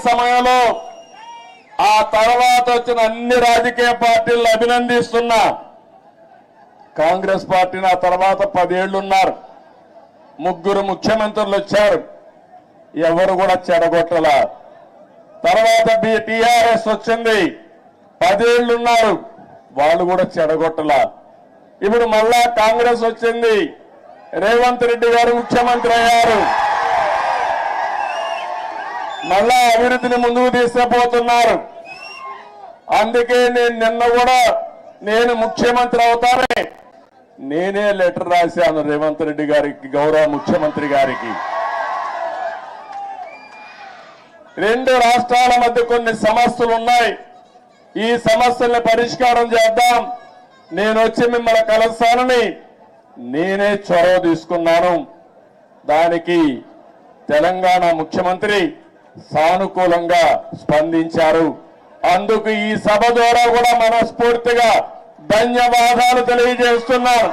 సమయంలో ఆ తర్వాత వచ్చిన అన్ని రాజకీయ పార్టీలను అభినందిస్తున్నా. కాంగ్రెస్ పార్టీని ఆ తర్వాత 10 ఏళ్లున్నారు, 3 ముఖ్యమంత్రులు వచ్చారు, ఎవరు కూడా చెడగొట్టల. తర్వాత టీఆర్ఎస్ వచ్చింది, 10 ఏళ్లున్నారు, వాళ్ళు కూడా చెడగొట్టల. ఇప్పుడు మళ్ళా కాంగ్రెస్ వచ్చింది, రేవంత్ రెడ్డి గారు ముఖ్యమంత్రి అయ్యారు, మళ్ళా అభివృద్ధిని ముందుకు తీసుకుపోతున్నారు. అందుకే నిన్న కూడా నేను ముఖ్యమంత్రి అవుతానే నేనే లెటర్ రాశాను రేవంత్ రెడ్డి గారికి, గౌరవ ముఖ్యమంత్రి గారికి. 2 రాష్ట్రాల మధ్య కొన్ని సమస్యలు ఉన్నాయి, ఈ సమస్యల్ని పరిష్కారం చేద్దాం, నేను వచ్చి మిమ్మల్ని కలుస్తానని నేనే చొరవ తీసుకున్నాను. దానికి తెలంగాణ ముఖ్యమంత్రి సానుకూలంగా స్పందించారు. అందుకు ఈ సభ ద్వారా కూడా మనస్ఫూర్తిగా ధన్యవాదాలు తెలియజేస్తున్నాను.